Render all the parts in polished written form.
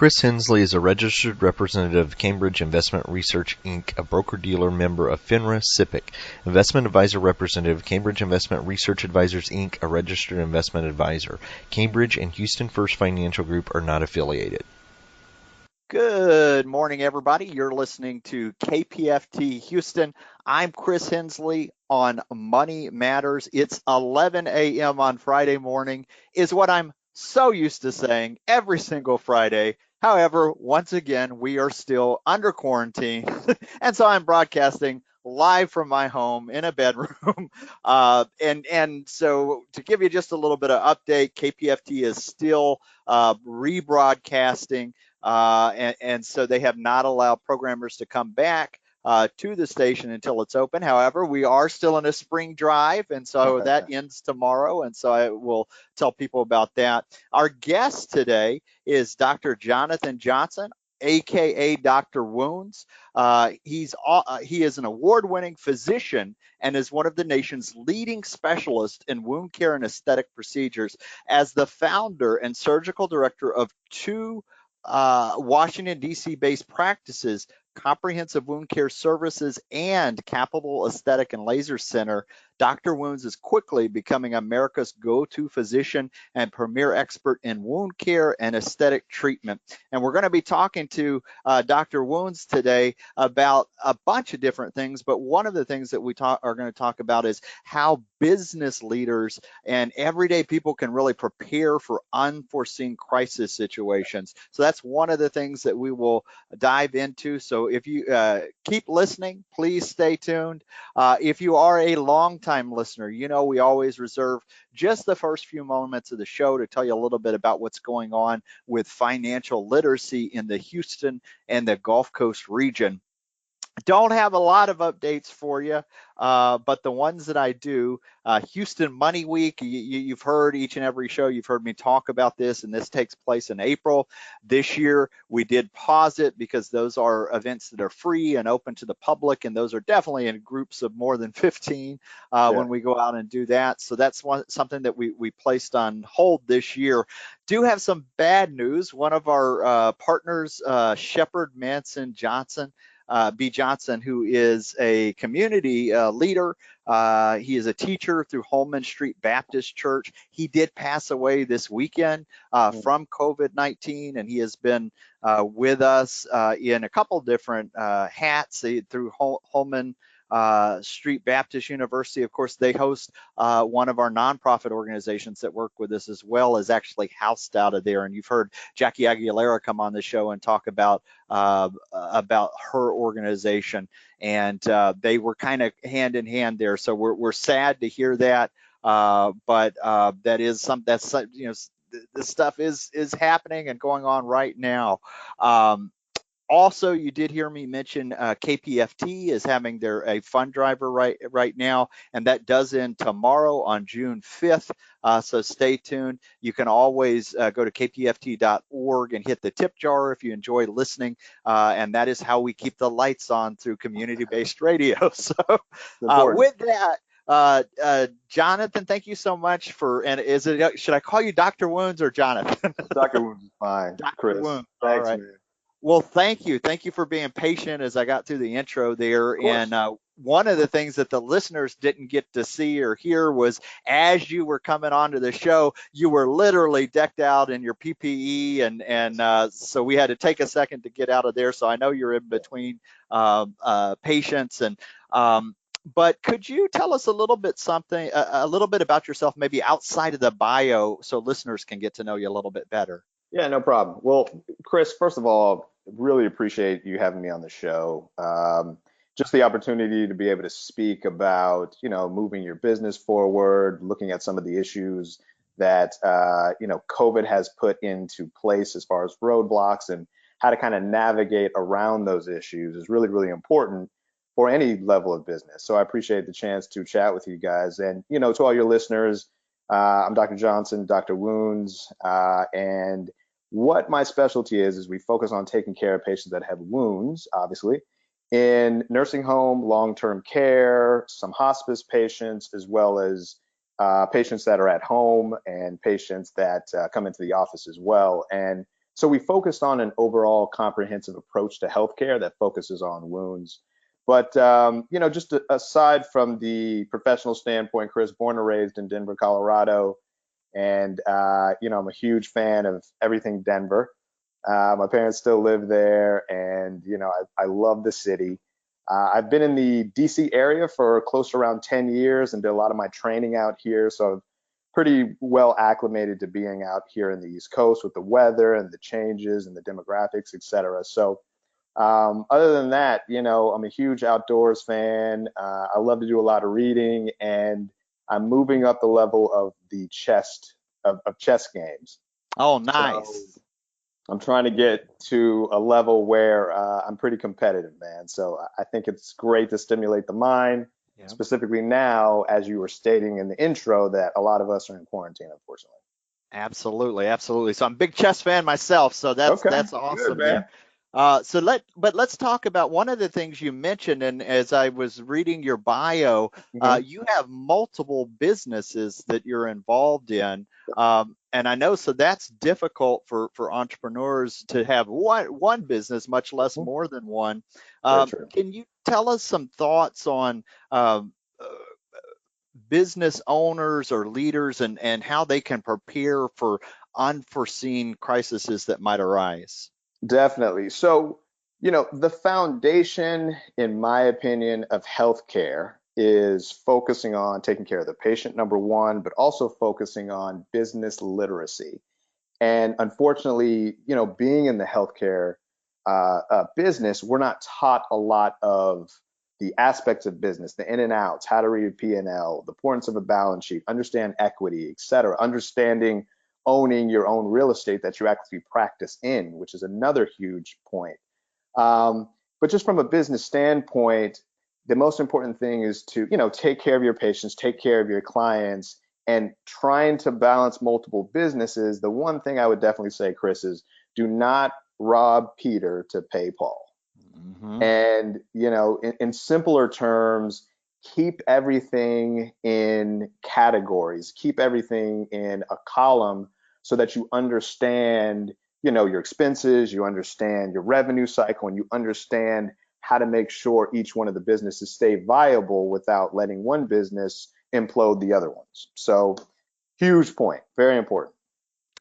Chris Hensley is a registered representative of Cambridge Investment Research, Inc., a broker-dealer member of FINRA SIPC, investment advisor representative of Cambridge Investment Research Advisors, Inc., a registered investment advisor. Cambridge and Houston First Financial Group are not affiliated. Good morning, everybody. You're listening to KPFT Houston. I'm Chris Hensley on Money Matters. It's 11 a.m. on Friday morning, is what I'm so used to saying every single Friday. However, once again, we are still under quarantine, and so I'm broadcasting live from my home in a bedroom. And so to give you just a little bit of update, KPFT is still rebroadcasting. And so they have not allowed programmers to come back to the station until it's open. However, we are still in a spring drive, and so that ends tomorrow, and so I will tell people about that. Our guest today is Dr. Jonathan Johnson, aka Dr. Wounds. He is an award-winning physician and is one of the nation's leading specialists in wound care and aesthetic procedures. As the founder and surgical director of two Washington, D.C. based practices, Comprehensive Wound Care Services and Capital Aesthetic and Laser Center, Dr. Wounds is quickly becoming America's go-to physician and premier expert in wound care and aesthetic treatment. And we're going to be talking to Dr. Wounds today about a bunch of different things, but one of the things that we are going to talk about is how business leaders and everyday people can really prepare for unforeseen crisis situations. So that's one of the things that we will dive into. So if you keep listening, please stay tuned. If you are a longtime listener, you know we always reserve just the first few moments of the show to tell you a little bit about what's going on with financial literacy in the Houston and the Gulf Coast region. Don't have a lot of updates for you, but the ones that I do, Houston Money Week, you've heard each and every show, you've heard me talk about this, and this takes place in April. This year, we did pause it because those are events that are free and open to the public, and those are definitely in groups of more than 15 when we go out and do that. So that's something that we placed on hold this year. Do have some bad news. One of our partners, Shepard Manson Johnson, B. Johnson, who is a community leader. He is a teacher through Holman Street Baptist Church. He did pass away this weekend from COVID-19, and he has been with us in a couple different hats through Holman Street Baptist University. Of course, they host one of our nonprofit organizations that work with us as well, as actually housed out of there. And you've heard Jackie Aguilera come on the show and talk about her organization, and they were kind of hand in hand there. So we're sad to hear that, but that is that's this stuff is happening and going on right now. Also, you did hear me mention KPFT is having a fund driver right now, and that does end tomorrow on June 5th. So stay tuned. You can always go to kpft.org and hit the tip jar if you enjoy listening, and that is how we keep the lights on through community-based radio. So with that, Jonathan, thank you so much for, and should I call you Dr. Wounds or Jonathan? Dr. Wounds is fine. Dr. Chris. Wounds. Thanks, all right. man. Well, thank you. Thank you for being patient as I got through the intro there. And one of the things that the listeners didn't get to see or hear was as you were coming onto the show, you were literally decked out in your PPE. And so we had to take a second to get out of there. So I know you're in between patients. But could you tell us a little bit about yourself, maybe outside of the bio, so listeners can get to know you a little bit better? Yeah, no problem. Well, Chris, first of all, really appreciate you having me on the show. Just the opportunity to be able to speak about, moving your business forward, looking at some of the issues that, COVID has put into place as far as roadblocks and how to kind of navigate around those issues is really, really important for any level of business. So I appreciate the chance to chat with you guys. And, to all your listeners, I'm Dr. Johnson, Dr. Wounds, and what my specialty is we focus on taking care of patients that have wounds, obviously, in nursing home, long-term care, some hospice patients, as well as patients that are at home and patients that come into the office as well. And So we focused on an overall comprehensive approach to healthcare that focuses on wounds. But just aside from the professional standpoint, Chris, born and raised in Denver, Colorado, and I'm a huge fan of everything Denver. My parents still live there, and I love the city. I've been in the DC area for close to around 10 years and did a lot of my training out here, so I'm pretty well acclimated to being out here in the East Coast with the weather and the changes and the demographics, et cetera. So other than that, I'm a huge outdoors fan. I love to do a lot of reading, and I'm moving up the level of the chess games. Oh, So nice. I'm trying to get to a level where I'm pretty competitive, man. So I think it's great to stimulate the mind, Yeah. specifically now, as you were stating in the intro, that a lot of us are in quarantine, unfortunately. Absolutely, absolutely. So I'm a big chess fan myself, so that's Okay, that's good, awesome there. man. Let's talk about one of the things you mentioned, and as I was reading your bio, Hmm. you have multiple businesses that you're involved in, and I know so that's difficult for entrepreneurs to have one business, much less Hmm. more than one. Very true. Can you tell us some thoughts on um, uh, business owners or leaders and how they can prepare for unforeseen crises that might arise? Definitely. So, the foundation, in my opinion, of healthcare is focusing on taking care of the patient, number one, but also focusing on business literacy. And unfortunately, being in the healthcare business, we're not taught a lot of the aspects of business, the in and outs, how to read a P&L, the importance of a balance sheet, understand equity, et cetera, understanding owning your own real estate that you actually practice in, which is another huge point. Um, but just from a business standpoint, the most important thing is to, take care of your patients, take care of your clients, and trying to balance multiple businesses. The one thing I would definitely say, Chris, is do not rob Peter to pay Paul. Hmm. And, in simpler terms, keep everything in categories, keep everything in a column so that you understand, your expenses, you understand your revenue cycle, and you understand how to make sure each one of the businesses stay viable without letting one business implode the other ones. So, huge point, very important.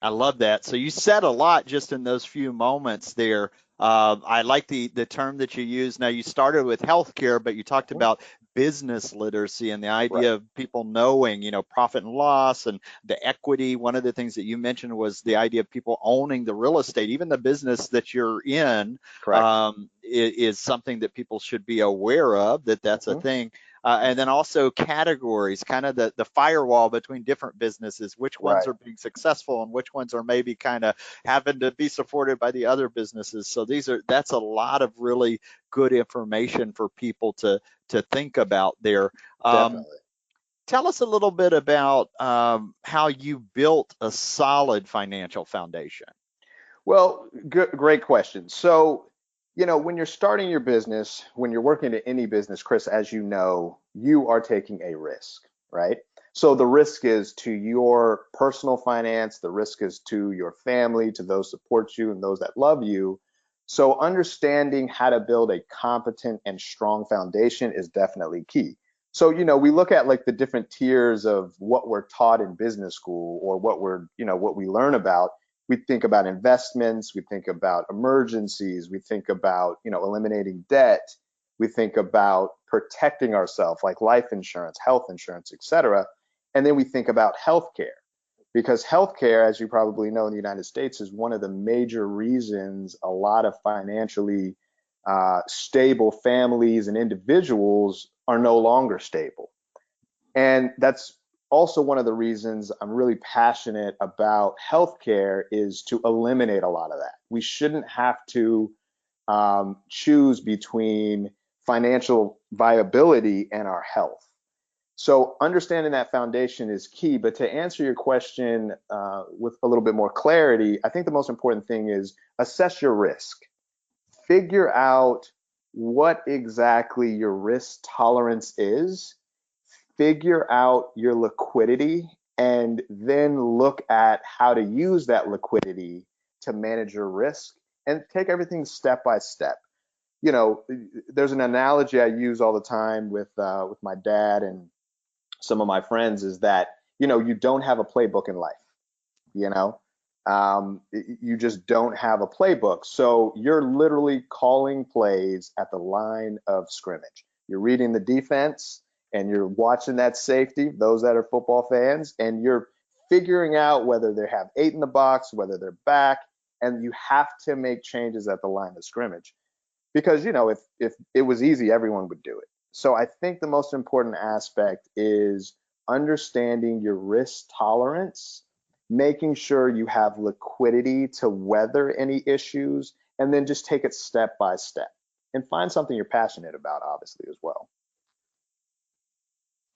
I love that. So you said a lot just in those few moments there. I like the term that you used. Now you started with healthcare, but you talked Mhm. about business literacy and the Right, idea of people knowing, profit and loss and the equity. One of the things that you mentioned was the idea of people owning the real estate, even the business that you're in, correct. is something that people should be aware of. That's a Mhm. thing. And then also categories, kind of the firewall between different businesses, which ones Right, are being successful and which ones are maybe kind of having to be supported by the other businesses. So that's a lot of really good information for people to think about there. Um, definitely. Tell us a little bit about how you built a solid financial foundation. Well, good, great question. So, when you're starting your business, when you're working at any business, Chris, as you know, you are taking a risk, right? So the risk is to your personal finance, the risk is to your family, to those support you and those that love you. So understanding how to build a competent and strong foundation is definitely key. So, we look at like the different tiers of what we're taught in business school or what we learn about. We think about investments, we think about emergencies, we think about, eliminating debt, we think about protecting ourselves like life insurance, health insurance, et cetera. And then we think about healthcare because healthcare, as you probably know in the United States, is one of the major reasons a lot of financially stable families and individuals are no longer stable. And that's also one of the reasons I'm really passionate about healthcare is to eliminate a lot of that. We shouldn't have to choose between financial viability and our health. So understanding that foundation is key. But to answer your question with a little bit more clarity, I think the most important thing is assess your risk. Figure out what exactly your risk tolerance is, figure out your liquidity, and then look at how to use that liquidity to manage your risk and take everything step by step. You know, there's an analogy I use all the time with my dad and some of my friends is that, you know, you don't have a playbook in life, you know, you just don't have a playbook. So you're literally calling plays at the line of scrimmage. You're reading the defense and you're watching that safety, those that are football fans, and you're figuring out whether they have 8 in the box, whether they're back, and you have to make changes at the line of scrimmage because, you know, if it was easy, everyone would do it. So I think the most important aspect is understanding your risk tolerance, making sure you have liquidity to weather any issues, and then just take it step by step and find something you're passionate about, obviously, as well.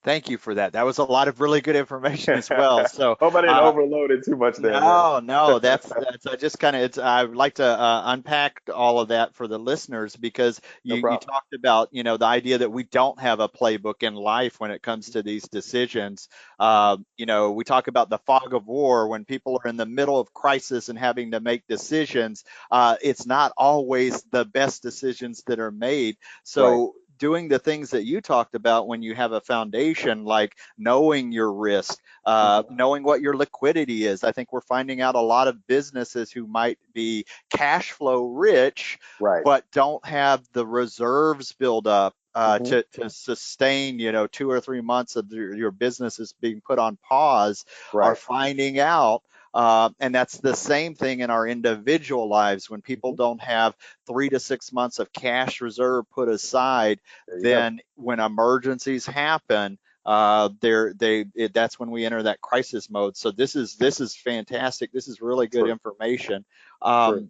Thank you for that. That was a lot of really good information as well. So, Hope I didn't overload it too much there, man. no, no, that's I just kind of it's I would like to unpack all of that for the listeners because No you problem. talked about, you know, the idea that we don't have a playbook in life when it comes to these decisions. You know, we talk about the fog of war when people are in the middle of crisis and having to make decisions. It's not always the best decisions that are made. Right. So doing the things that you talked about when you have a foundation, like knowing your risk, Mhm. knowing what your liquidity is. I think we're finding out a lot of businesses who might be cash flow rich, Right. but don't have the reserves build up Mhm. to sustain, you know, 2 or 3 months of your business is being put on pause, are Right. finding out. And that's the same thing in our individual lives. When people Mhm. don't have 3 to 6 months of cash reserve put aside, There you go. then when emergencies happen, that's when we enter that crisis mode. So this is fantastic. This is really good True. information. True.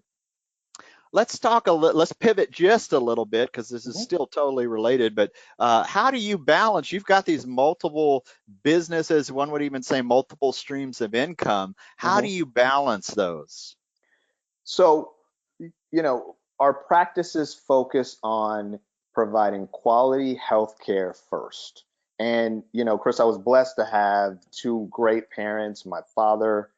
Let's pivot just a little bit because this is Mhm. still totally related. But how do you balance? You've got these multiple businesses. One would even say multiple streams of income. How do Mhm. you balance those? So, you know, our practices focus on providing quality health care first. And, you know, Chris, I was blessed to have two great parents. My father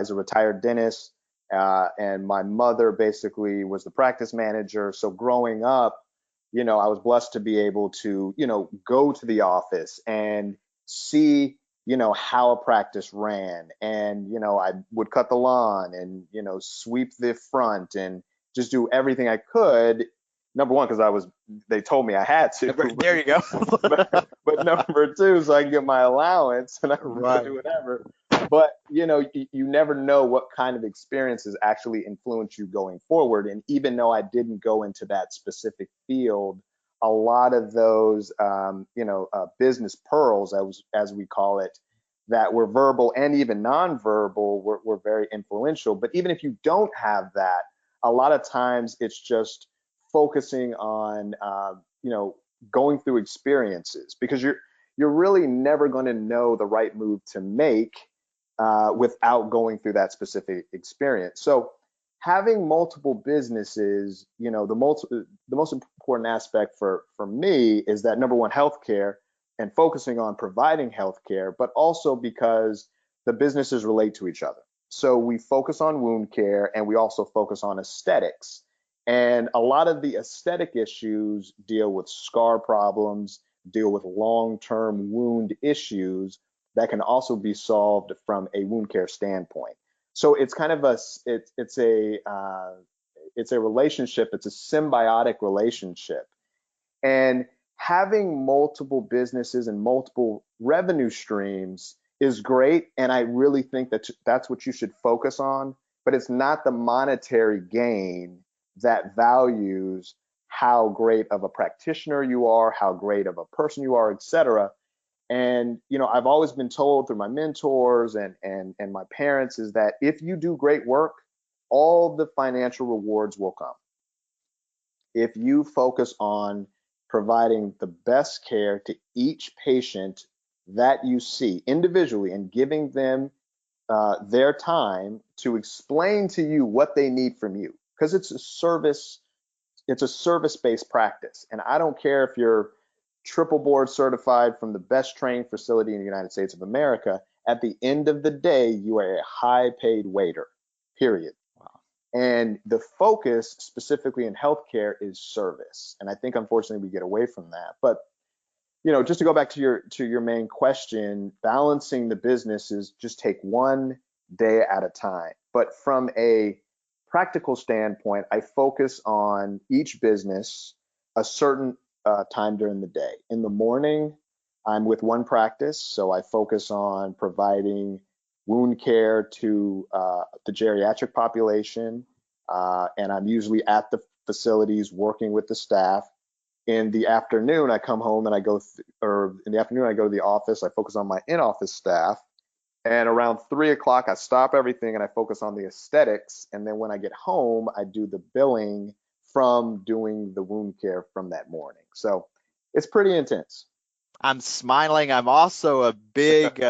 is a retired dentist, and my mother basically was the practice manager. So growing up, you know, I was blessed to be able to, you know, go to the office and see, you know, how a practice ran. And, you know, I would cut the lawn and, you know, sweep the front and just do everything I could. Number one, because they told me I had to, There you go. but number two, so I can get my allowance and I can go Right. do whatever. But you know, you never know what kind of experiences actually influence you going forward. And even though I didn't go into that specific field, a lot of those, you know, business pearls, as we call it, that were verbal and even nonverbal were very influential. But even if you don't have that, a lot of times it's just focusing on, you know, going through experiences because you're really never going to know the right move to make without going through that specific experience. So having multiple businesses, you know, the most important aspect for me is that number one, healthcare and focusing on providing healthcare, but also because the businesses relate to each other. So we focus on wound care and we also focus on aesthetics. And a lot of the aesthetic issues deal with scar problems, deal with long-term wound issues that can also be solved from a wound care standpoint. So it's kind of it's a relationship. It's a symbiotic relationship, and having multiple businesses and multiple revenue streams is great. And I really think that that's what you should focus on. But it's not the monetary gain that values how great of a practitioner you are, how great of a person you are, et cetera. And you know, I've always been told through my mentors and my parents is that if you do great work, all the financial rewards will come. If you focus on providing the best care to each patient that you see individually and giving them their time to explain to you what they need from you, because it's a service-based practice. And I don't care if you're triple board certified from the best trained facility in the United States of America. At the end of the day, you are a high paid waiter, period. And the focus specifically in healthcare is service. And I think unfortunately we get away from that. But just to go back to your main question, balancing the business is just take one day at a time. But from a practical standpoint, I focus on each business a certain time during the day. In the morning, I'm with one practice, so I focus on providing wound care to the geriatric population, and I'm usually at the facilities working with the staff. In the afternoon, I come home and or in the afternoon, I go to the office. I focus on my in-office staff. And around 3 o'clock, I stop everything and I focus on the aesthetics. And then when I get home, I do the billing from doing the wound care from that morning. So it's pretty intense. I'm smiling. I'm also a big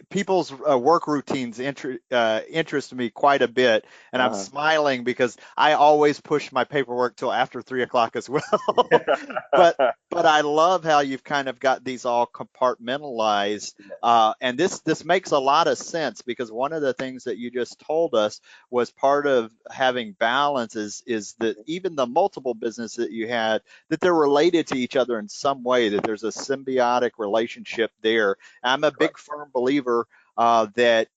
people's work routines interest me quite a bit, and I'm Uh-huh. smiling because I always push my paperwork till after 3 o'clock as well. but but I love how you've kind of got these all compartmentalized, and this makes a lot of sense because one of the things that you just told us was part of having balance is that even the multiple business that you had, that they're related to each other in some way, that there's a symbiotic relationship there. I'm a big Correct. firm believer that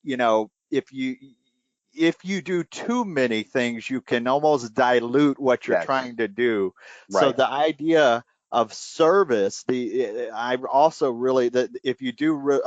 if you do too many things, you can almost dilute what you're Yes. trying to do. So Right. the idea of service, I also really that if you do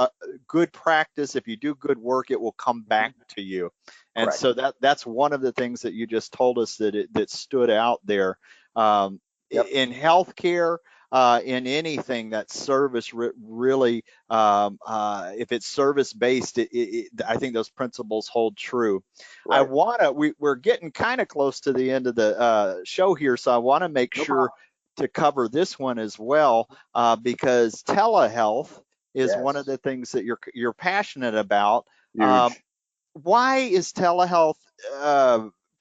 good practice, if you do good work, it will come Mhm. back to you. And Correct. so that's one of the things that you just told us that stood out there. Yep. In healthcare, in anything that service really, if it's service based, I think those principles hold true. Right. We're getting kind of close to the end of the show here, so I want to make No sure problem. to cover this one as well, because telehealth is one of Yes. the things that you're passionate about. Um, Huge. why is telehealth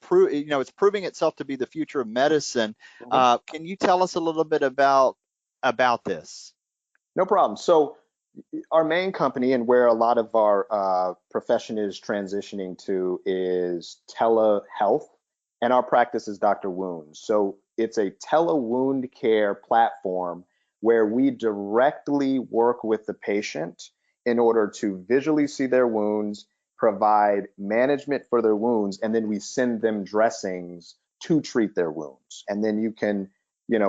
it's proving itself to be the future of medicine? Mhm. Can you tell us a little bit about this? No problem. So our main company and where a lot of our profession is transitioning to is telehealth, and our practice is Dr.Wound. So it's a tele-wound care platform where we directly work with the patient in order to visually see their wounds, provide management for their wounds, and then we send them dressings to treat their wounds. And then you can,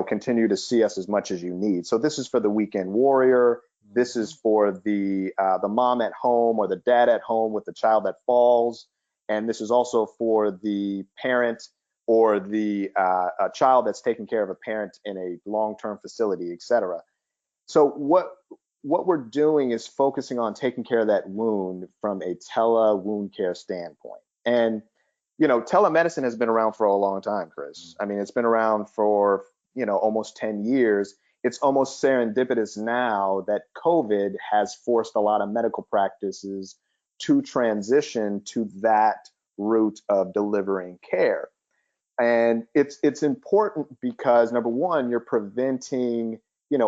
continue to see us as much as you need. So this is for the weekend warrior. This is Mhm. for the mom at home or the dad at home with the child that falls, and this is also for the parent or the a child that's taking care of a parent in a long-term facility, etc. So what we're doing is focusing on taking care of that wound from a tele wound care standpoint. And telemedicine has been around for a long time, Chris. I mean, it's been around for, almost 10 years. It's almost serendipitous now that COVID has forced a lot of medical practices to transition to that route of delivering care. And it's important because number one, you're preventing,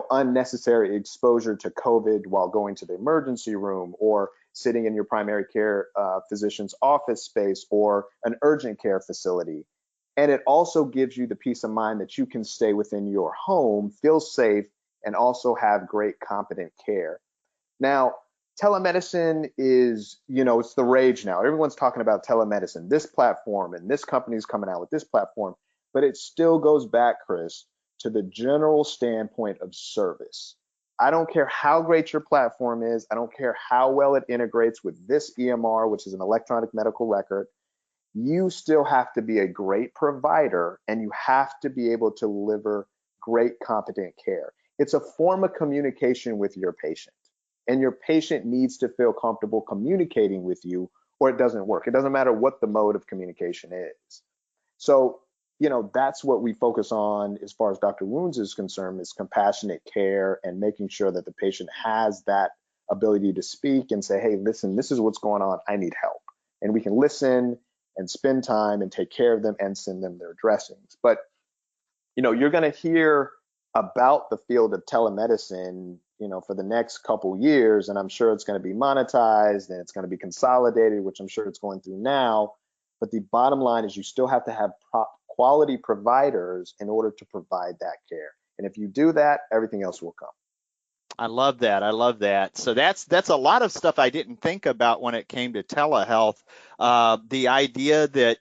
unnecessary exposure to COVID while going to the emergency room or sitting in your primary care physician's office space or an urgent care facility. And it also gives you the peace of mind that you can stay within your home, feel safe, and also have great competent care. Now, telemedicine is, it's the rage now. Everyone's talking about telemedicine, this platform, and this company's coming out with this platform, but it still goes back, Chris, to the general standpoint of service. I don't care how great your platform is. I don't care how well it integrates with this EMR, which is an electronic medical record. You still have to be a great provider and you have to be able to deliver great, competent care. It's a form of communication with your patient, and your patient needs to feel comfortable communicating with you or it doesn't work. It doesn't matter what the mode of communication is. So, that's what we focus on as far as Dr. Wounds is concerned, is compassionate care and making sure that the patient has that ability to speak and say, hey, listen, this is what's going on. I need help. And we can listen and spend time and take care of them and send them their dressings. But, you're going to hear about the field of telemedicine, for the next couple years, and I'm sure it's going to be monetized and it's going to be consolidated, which I'm sure it's going through now. But the bottom line is you still have to have quality providers in order to provide that care. And if you do that, everything else will come. I love that. I love that. So that's a lot of stuff I didn't think about when it came to telehealth. The idea that,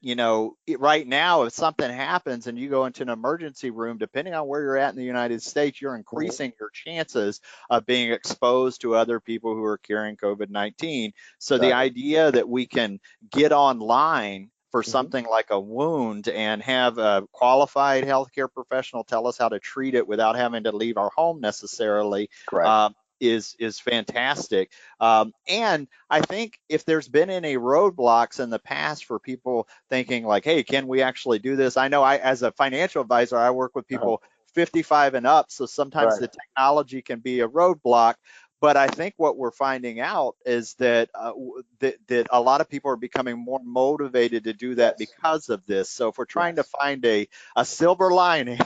right now, if something happens and you go into an emergency room, depending on where you're at in the United States, you're increasing your chances of being exposed to other people who are carrying COVID-19. So the Exactly. idea that we can get online for Mm-hmm. something like a wound and have a qualified healthcare professional tell us how to treat it without having to leave our home necessarily Correct. Is fantastic. And I think if there's been any roadblocks in the past for people thinking like, hey, can we actually do this? I know as a financial advisor, I work with people 55 and up, so sometimes Right. the technology can be a roadblock. But I think what we're finding out is that that a lot of people are becoming more motivated to do that Yes. because of this. So if we're trying to Yes. find a silver lining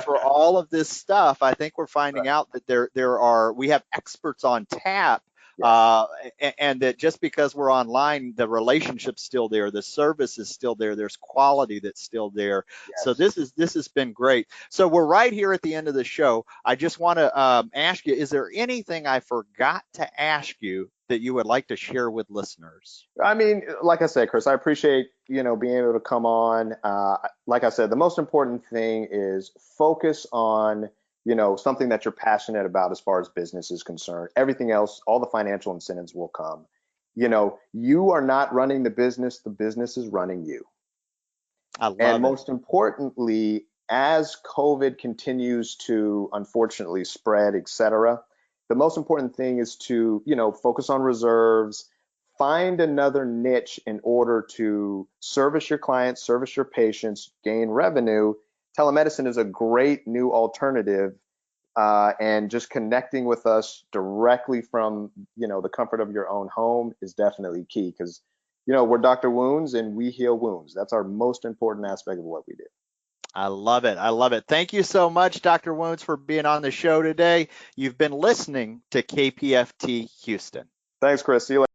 for all of this stuff, I think we're finding Right. out that we have experts on tap. Yes. And that just because we're online, the relationship's still there, the service is still there, there's quality that's still there. So Yes. this has been great. So we're right here at the end of the show. I just want to ask you, is there anything I forgot to ask you that you would like to share with listeners? I mean, like I said, Chris, I appreciate, being able to come on. Like I said, the most important thing is focus on, something that you're passionate about as far as business is concerned. Everything else, all the financial incentives will come. You are not running the business is running you. I And love it. most importantly, as COVID continues to unfortunately spread, et cetera, the most important thing is to, focus on reserves, find another niche in order to service your clients, service your patients, gain revenue. Telemedicine is a great new alternative, and just connecting with us directly from, the comfort of your own home is definitely key because, we're Dr. Wounds and we heal wounds. That's our most important aspect of what we do. I love it. I love it. Thank you so much, Dr. Wounds, for being on the show today. You've been listening to KPFT Houston. Thanks, Chris. See you later.